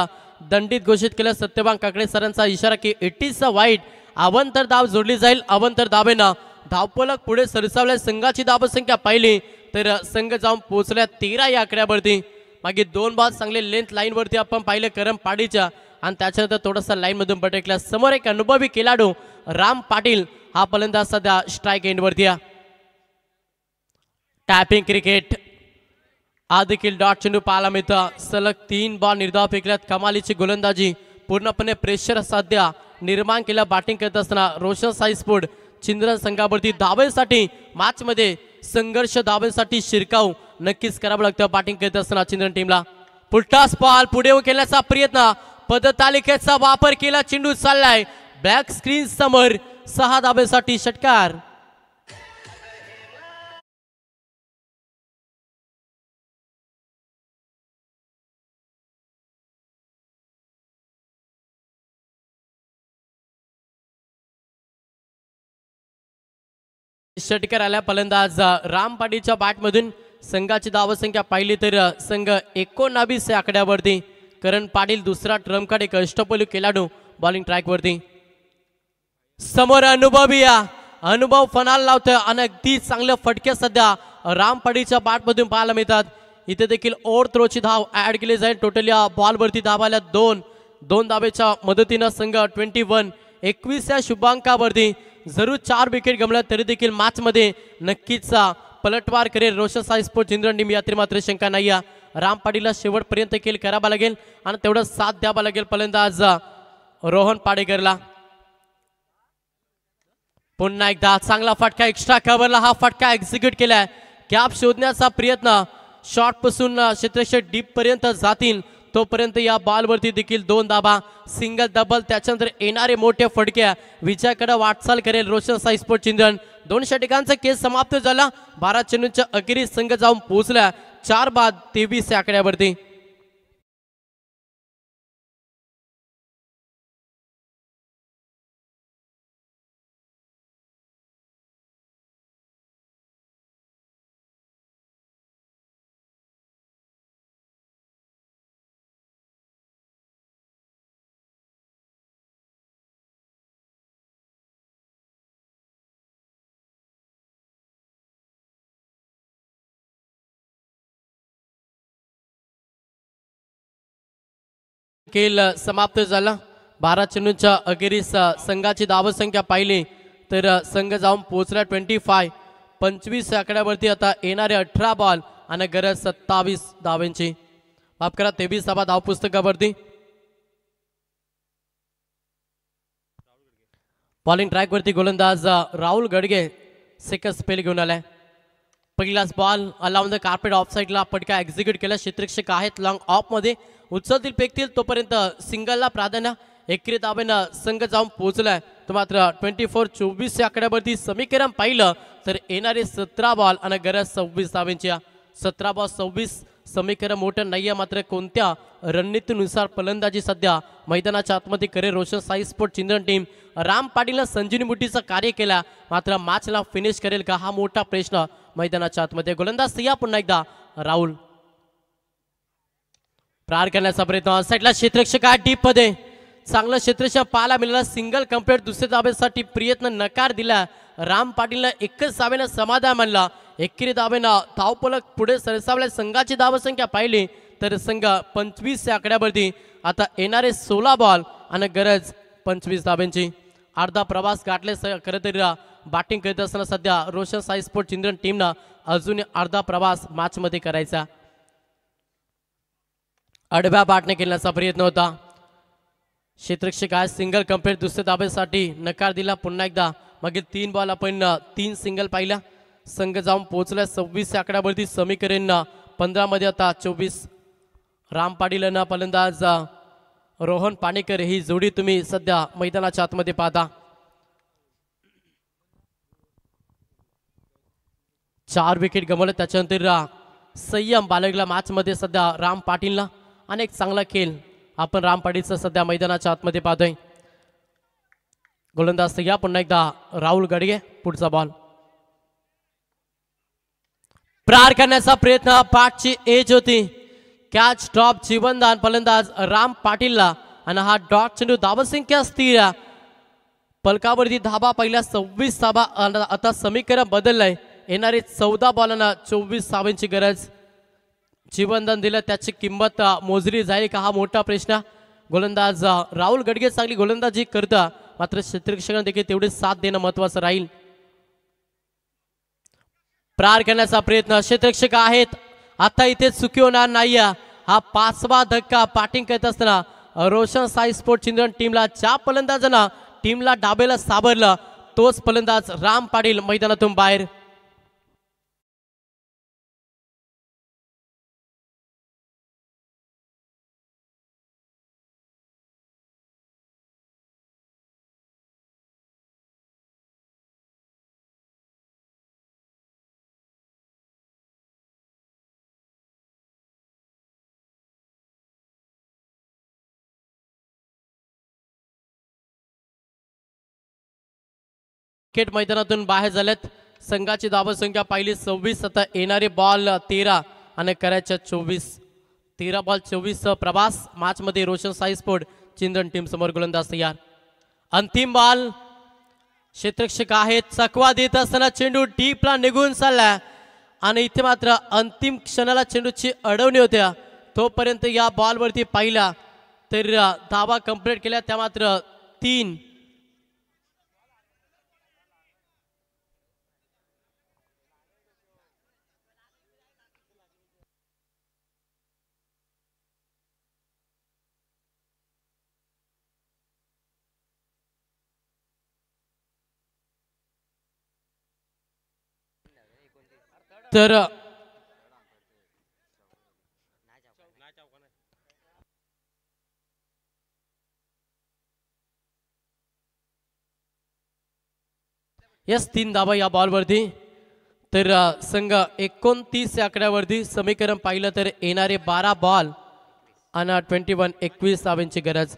दंडित घोषित केलं। सत्यवान काकडे सरांचा इशारा की 80चा वाईट अवंतर धाव जोडली जाईल। अवंतर धावेनं धावफलक पुढे सरसावल्या। संघाची धावसंख्या पाहिली तर संघ जाऊन पोहोचल्या 13 या आकड्यावरती। मागे 2 बॉल चांगले लेंथ लाईन वरती आपण पाहिलं करण पाटीलच्या आणि त्याच्यानंतर थोडासा लाईन मधून भटकला। समोर एक अनुभवी खेळाडू राम पाटील हा फलंदाज सध्या स्ट्राइक एंड वरती आहे। टॅपिंग क्रिकेट आज देखील डॉट चेंडू पाहायला मिळतं। सलग 3 बॉल निर्धाव फेकल्यात। कमालीची गोलंदाजी पूर्णपणे प्रेशर सध्या निर्माण केला बॅटिंग करत असताना रोशन साई स्पोर्ट चिंद्रन संघावरती धावेसाठी मॅच मध्ये संघर्ष धावेसाठी शिरकाव नक्कीच करावं लागतं बॅटिंग करत असताना चिंद्रन टीमला। पुलटास बॉल पुढे खेळण्याचा प्रयत्न, पदतालिकेचा वापर केला, चेंडू चाललाय बॅक स्क्रीन समोर 6 धावेसाठी षटकार। षटकार आल्या फलंदाज राम पाटीलच्या बॅट मधून संघाची धावसंख्या पाहिली तर संघ 19 या आकड्यावरती। करण पाटील दुसरा ट्रम्प कार्ड एक अष्टपैलू खेळाडू बॉलिंग ट्रॅक वरती। समोर अनुभव फनाल लावतोय आणि अगदी चांगल्या फटक्या सध्या राम पाटीलच्या बॅट मधून पाहायला मिळतात। इथे देखील ओव्हर थ्रोची धाव ऍड केली जाईल. टोटल या बॉलवरती धावाल्या दोन धावेच्या मदतीनं संघ 21 या शुभांकावरती जरूर 4 विकेट गमल्या तरी देखील मॅच मध्ये नक्कीच पलटवार करेल रोशन साई स्पोर्ट जिंद्रण टीम यात्री मात्र शंका नाही. राम पाटीलला शेवटपर्यंत खेळ करावा लागेल आणि तेवढं साथ द्यावा लागेल फलंदाज रोहन पाडेकरला. पुन्हा एकदा चांगला फटका एक्स्ट्रा कव्हरला हा फटका एक्झिक्यूट केलाय. गॅप शोधण्याचा प्रयत्न शॉट पासून क्षेत्ररक्षक डीप पर्यंत जातील तोपर्यंत या बॉलवरती देखील 2 धाबा सिंगल डबल त्याच्यानंतर येणारे मोठे फटक्या विजयाकडे वाटचाल करेल रोशन साई स्पोर्ट चिंदण. 2 षटकांचा केस समाप्त झाला. 12 चेंडूंच्या अखेरीस संघ जाऊन पोहोचला 4 बाद 23 या आकड्यावरती. खेळ समाप्त झाला. 12 चेंडूंच्या अखेरीस संघाची धावसंख्या पाहिली तर संघ जाऊन पोहोचला 25 आकड्यावरती. आता येणारे 18 बॉल आणि गरज 27 धावांची. माफ करा 23 धावा धाव पुस्तकावरती. बॉलिंग ट्रॅक वरती गोलंदाज राहुल गडगे सेकंड स्पेल घेऊन आलाय. पहिलाच ball alone the carpet of साईडला पटका एक्झिक्यूट केला. क्षेत्ररक्षक आहेत लॉंग ऑफ मध्ये उचलतील फेकतील तोपर्यंत सिंगलला प्राधान्य. एकेरी धावेनं संघ जाऊन पोहोचलाय. तो मात्र 24 या आकड्यावरती समीकरण पाहिलं तर येणारे 17 बॉल आणि गरज 26 धावांची. 17 बॉल 26 समीकरण मोठं नाहीये मात्र कोणत्या रणनीतीनुसार फलंदाजी सध्या मैदानाच्या आतमध्ये करेल रोशन साई स्पोर्ट चिंदण टीम. राम पाटीलनं संजीवनी मुठीचं कार्य केलं मात्र मॅचला फिनिश करेल का हा मोठा प्रश्न मैदानाच्या आतमध्ये. गोलंदाज सिया पुन्हा एकदा राहुल प्रहार करण्याचा प्रयत्न साईडला क्षेत्ररक्षक डीप मध्ये चांगलं क्षेत्ररक्षक पाहायला मिळालं. सिंगल कंप्लीट दुसऱ्या धावेसाठी प्रयत्न नकार दिला. राम पाटीलनं एकच धावेनं समाधान मानला. एकेरी धावेनं धावपलक पुढे सरसावल्या. संघाची धावसंख्या पाहिली तर संघ 25 या आकड्यावरती. आता येणारे 16 बॉल आणि गरज 25 धावांची. अर्धा प्रवास गाठले खरं तर बॅटिंग करत असताना सध्या रोशन साई स्पोर्ट चिंदण टीमनं अजून अर्धा प्रवास मॅच मध्ये करायचा. आडव्या बॅटने खेळण्याचा प्रयत्न होता. क्षेत्ररक्षक आज सिंगल कंप्लीट दुसऱ्या धावेसाठी नकार दिला. पुन्हा एकदा मागील 3 बॉल आपण 3 सिंगल पाहिला. संघ जाऊन पोहोचला 26 या आकड्यावरती. समीकरण 15 मध्ये आता 24. राम पाटील आणि फलंदाज रोहन पाणेकर ही जोडी तुम्ही सध्या मैदानाच्या आतमध्ये पाहता. 4 विकेट गमावले त्याच्यानंतर संयम बाळगला मॅच मध्ये सध्या राम पाटीलला. अनेक चांगला खेळ आपण राम पाटीलचा सध्या मैदानाच्या आतमध्ये पाहतोय. गोलंदाज या पुन्हा एकदा राहुल गडगे. पुढचा बॉल प्रहार करण्याचा प्रयत्न पाठची एज होती. कॅच ड्रॉप जीवनदान फलंदाज राम पाटीलला आणि हा डॉट चेंडू धावसंख्या स्थिर. पलकावरती धाबा पहिल्या 26 धाबा आता समीकरण बदललंय. येणारे 14 बॉलांना 24 धावांची गरज. जीवनदान दिलं त्याची किंमत मोजली जाईल का हा मोठा प्रश्न. गोलंदाज राहुल गडगे चांगली गोलंदाजी करता मात्र क्षेत्ररक्षकांना देखील तेवढे साथ देणं महत्वाचं राहील. प्रहार करण्याचा प्रयत्न क्षेत्ररक्षक आहेत. आता इथे चुकी होणार नाही. हा 5वा धक्का बॅटिंग करत असताना रोशन साई स्पोर्ट चिंदण टीमला ज्या फलंदाजांना टीमला डाबेला सावरलं तोच फलंदाज राम पाटील मैदानातून बाहेर. क्रिकेट मैदानातून बाहेर झालेत. संघाची धावसंख्या पाहिली 26. आता येणारे बॉल 13 आणि करायच्या 24. 13 बॉल 24 प्रवास मॅच मध्ये रोशन साई स्पोर्ट चिंदण टीम समोर. गोलंदाज तयार. अंतिम बॉल क्षेत्ररक्षक आहेत. चकवा देत असताना चेंडू डीपला निघून चालला. आणि इथे मात्र अंतिम क्षणाला चेंडूची अडवणी होत्या, तोपर्यंत या बॉलवरती पाहिला तर धावा कंप्लीट केल्या त्या मात्र 3. तर यस 3 धावा या बॉलवरती. तर संघ 29 या आकड्यावरती समीकरण पाहिलं तर येणारे 12 बॉल आणि 21 धावांची गरज.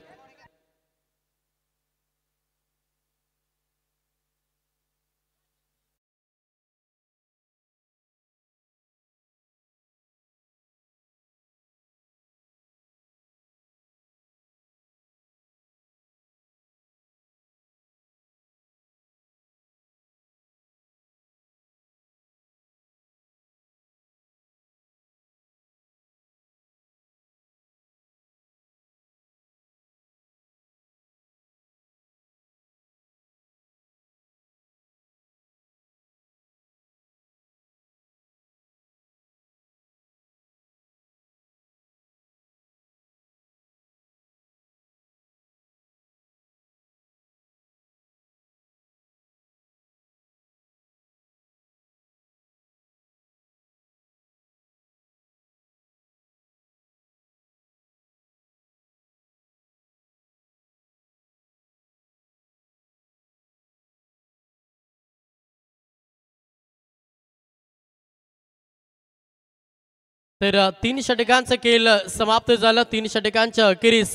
तर 3 षटकांचं खेळ समाप्त झालं. 3 षटकांच्या अखेरीस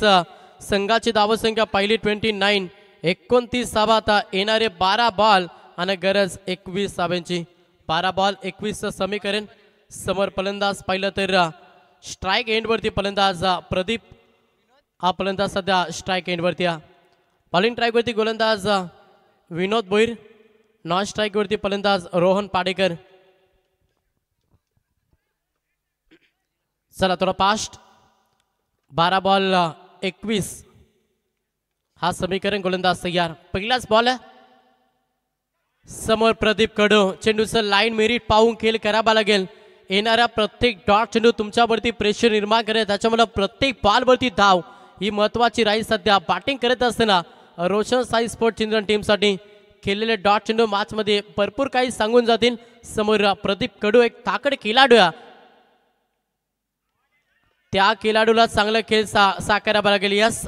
संघाची धावसंख्या पाहिली 29. 29 धावा. आता येणारे 12 बॉल आणि गरज 21 धावांची. 12 बॉल 21 समीकरण. समोर फलंदाज पाहिलं तर स्ट्राईक एंडवरती फलंदाज प्रदीप हा फलंदाज सध्या स्ट्राईक एंडवरती. बॉलिंग ट्राईकवरती गोलंदाज विनोद भोईर. नॉन स्ट्राईकवरती फलंदाज रोहन पाडेकर. चला थोडा फास्ट. 12 बॉल 21 हा समीकरण. गोलंदाज तयार. पहिलाच बॉल आहे. समोर प्रदीप कडू. चेंडूचं लाईन मेरिट पाहून खेळ करावा लागेल. येणारा प्रत्येक डॉट चेंडू तुमच्यावरती प्रेशर निर्माण करेल. त्याच्यामुळे प्रत्येक बॉलवरती धाव ही महत्वाची राहील. सध्या बॅटिंग करत असताना रोशन साई स्पोर्ट चिल्ड्रन टीमसाठी खेळलेले डॉट चेंडू मॅचमध्ये भरपूर काही सांगून जातील. समोर प्रदीप कडू एक ताकद खेळाडू आहे. त्या खेळाडूला चांगला खेळ साकारावा लागेल. यस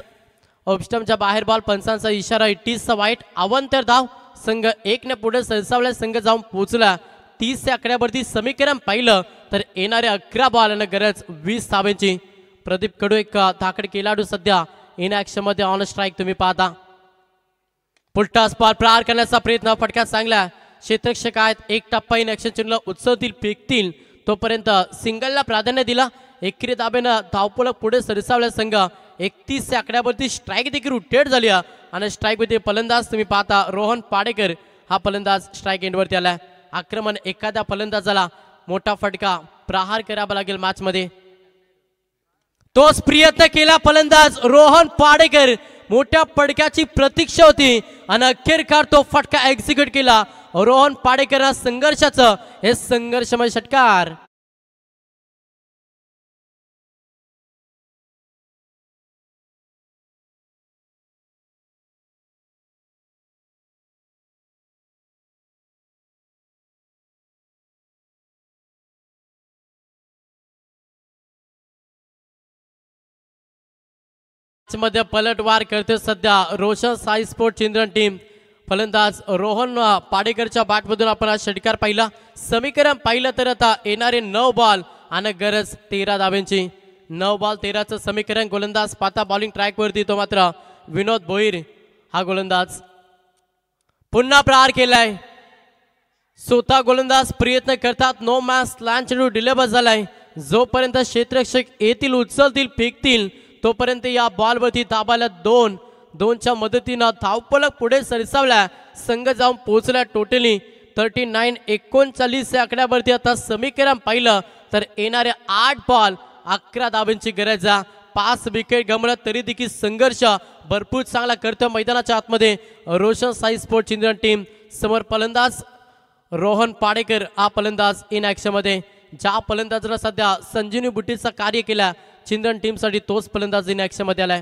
ऑफस्टमच्या बाहेर बॉल. पंचांचा इशारा. 30 वाईट. अवंतर धाव. संघ 1 ने पुढे सरसावला. संघ जाऊन पोहोचला. 30 या आकड्यावरती समीकरण पाहिलं तर येणारे 11 बॉल आणि गरज 20 धावांची. प्रदीप कडू एक ताकद खेळाडू सध्या इन ऍक्शन मध्ये ऑन स्ट्राईक तुम्ही पाहता. पुलटा बॉल प्रहार करण्याचा प्रयत्न. फटका चांगला. क्षेत्ररक्षक आहेत. एक टप्पा इन ऍक्शन चेंडूला उचलतील फेकतील तोपर्यंत सिंगलला प्राधान्य दिला. एकेरी दाबेनं धावपळ पुढे सरसावला संघ. 31 या आकड्यावरती स्ट्राईक देखील रोटेट झाली आणि स्ट्राईक मध्ये फलंदाज तुम्ही पाहता रोहन पाडेकर हा फलंदाज स्ट्राईक एंडवरती आलाय. आक्रमण एखाद्या फलंदाजाला मोठा फटका प्रहार करावा लागेल मॅच मध्ये. तोच प्रयत्न केला फलंदाज रोहन पाडेकर. मोठ्या फटक्याची प्रतीक्षा होती आणि अखेरकार तो फटका एक्झिक्यूट केला. रोहन पाडेकर संघर्षाचं हे संघर्षमय षटकार. मध्ये पलटवार करते सध्या रोशन साई स्पोर्ट चिल्ड्रन टीम. फलंदाज रोहन पाडेकरच्या बॅटमधून आपण आज षटकार पाहिला. समीकरण पाहिलं तर आता येणारे 9 बॉल आणि गरज 13 धावांची. 9 बॉल 13चं समीकरण. गोलंदाज पाहता बॉलिंग ट्रॅक वरती तो मात्र विनोद भोईर हा गोलंदाज. पुन्हा प्रहार केलाय. स्वतः गोलंदाज प्रयत्न करतात. नो मॅच लँड चेंडू डिलेवर झालाय. जोपर्यंत क्षेत्ररक्षक येतील उचलतील फेकतील तोपर्यंत या बॉलवरती दाबाला 2च्या मदतीनं धावपलक पुढे सरसावला. संघ जाऊन पोहोचला. टोटली 39 या आकड्यावरती आता समीकरण पाहिलं तर येणारे 8 बॉल 11 धावांची गरज आहे. 5 विकेट गमवत तरी देखील संघर्ष भरपूर चांगला करतो मैदानाच्या आतमध्ये रोशन साई स्पोर्ट चिंदन टीम. समोर फलंदाज रोहन पाडेकर हा फलंदाज इन ॲक्शन मध्ये. ज्या फलंदाजाला सध्या संजीवनी बुटीचा कार्य केला चिंदन टीमसाठी तोच फलंदाज इन ॲक्शन मध्ये आलाय.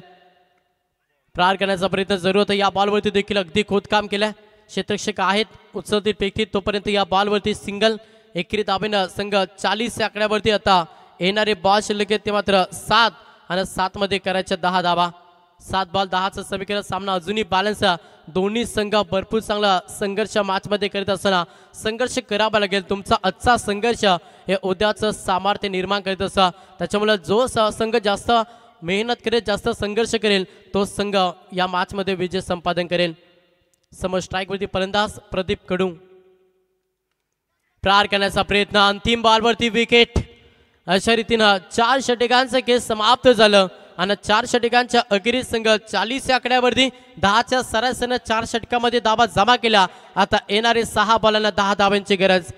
प्रहार करण्याचा प्रयत्न जरूर होता. या बॉलवरती देखील अगदी खोदकाम केलंय. क्षेत्ररक्षक आहेत उचलतील पैकी तोपर्यंत या बॉलवरती सिंगल. एकेरी धावेनं संघ 40 या आकड्यावरती आता येणारे बॉल शिल्लक आहेत ते मात्र 7 आणि 7 मध्ये करायच्या 10 धावा. 7 बॉल 10चं समीकरण. सामना अजूनही बॅलन्स. दोन्ही संघ भरपूर चांगला संघर्ष मॅच मध्ये करीत असताना संघर्ष करावा लागेल. तुमचा आजचा संघर्ष हे उद्याचं सामर्थ्य निर्माण करीत असता. त्याच्यामुळे जो संघ जास्त मेहनत करेल जास्त संघर्ष करेल तो संघ या मॅच मध्ये विजय संपादन करेल. समोर स्ट्राईकवरती फलंदाज प्रदीप कडू. प्रहार करण्याचा प्रयत्न. अंतिम बॉलवरती विकेट. अशा रीतीनं 4 षटकांचं खेळ समाप्त झालं आणि 4 षटकांच्या अखेरीत संघ 40 या आकड्यावरती 10च्या सरासरीनं 4 षटकामध्ये धावा जमा केला. आता येणारे 6 बॉलांना 10 धावांची गरज.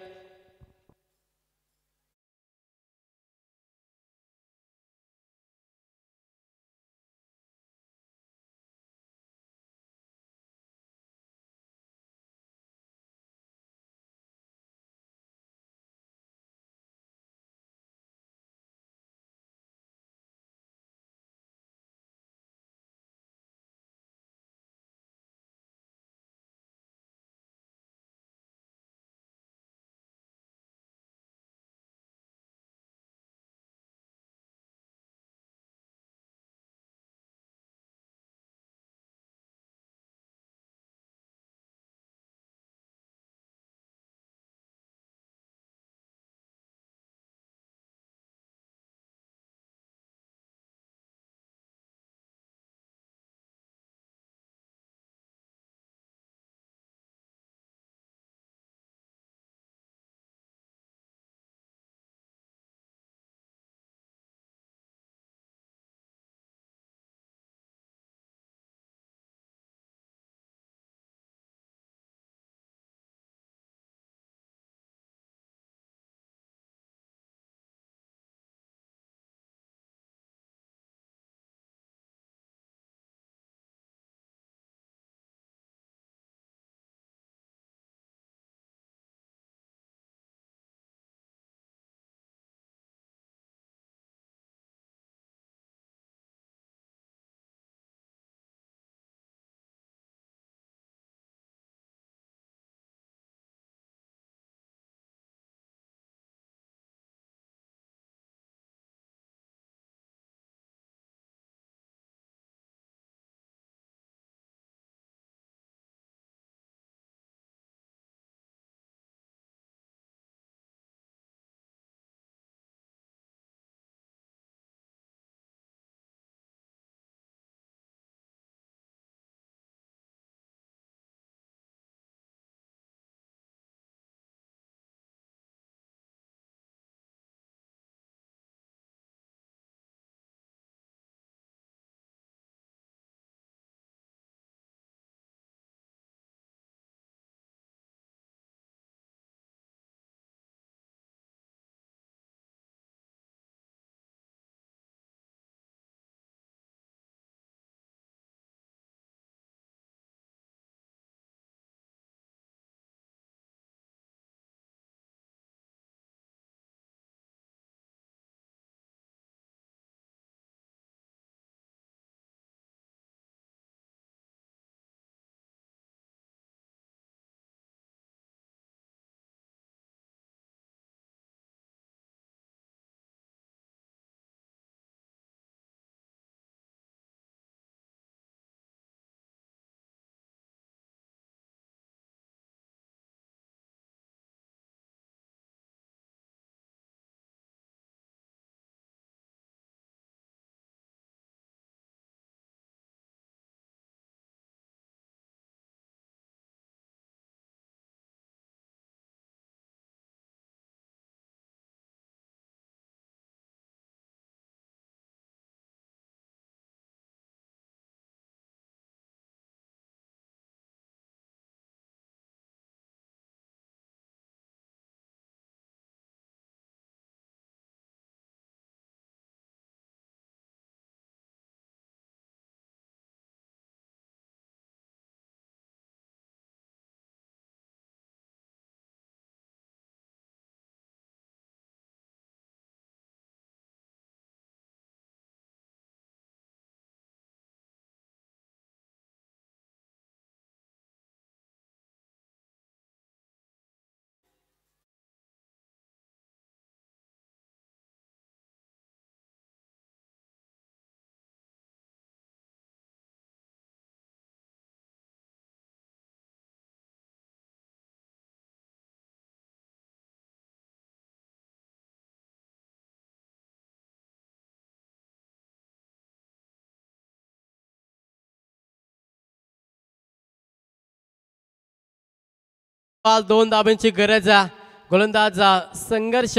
2 धाब्यांची गरज आहे. गोलंदाज संघर्ष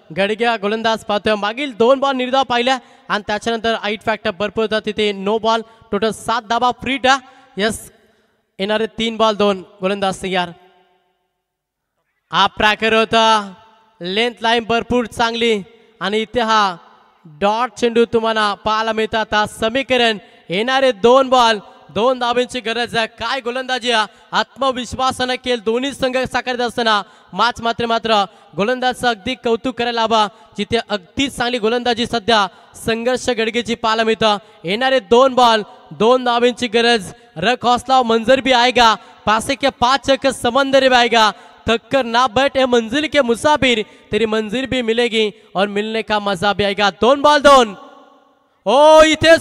गडग्या गोलंदाज पाहतोय. मागील 2 बॉल निर्धाव पाहिल्या आणि त्याच्यानंतर 8 फॅक्टर भरपूर होता तिथे. नो बॉल टोटल 7 धाबा फ्री डा. यस येणारे 3 बॉल 2 गोलंदाज तयार. हा प्रॅकर होता. लेंथ लाईन भरपूर चांगली आणि इथे हा डॉट चेंडू तुम्हाला पाहायला मिळतात. समीकरण येणारे 2 बॉल 2 धाब्यांची गरज आहे. काय गोलंदाजी आत्मविश्वासानं केलं दोन्ही संघ साकारत असताना मॅच मात्र गोलंदाजचं अगदी कौतुक करायला हवं. जिथे अगदी चांगली गोलंदाजी सध्या संघर्ष गडगेची पाहायला मिळतं. येणारे 2 बॉल 2 धाब्यांची गरज. रख हौसला मंजर भी आएगा, पासे के 5 चक्कर समंदर भी आएगा. थककर ना बैठे मंजिल के मुसाफिर, तेरी मंजिल भी मिलेगी और मिलने का मजा भी आएगा. 2 बॉल 2. ओ इथे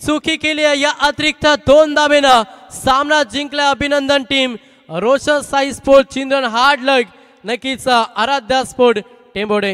चुकी केली या अतिरिक्त 2 धाबेनं सामना जिंकला. अभिनंदन टीम. रोशन साई स्पोर्ट चिंद्रन हार्ड लक. नक्कीच आराध्या स्पोर्ट टेंबोडे.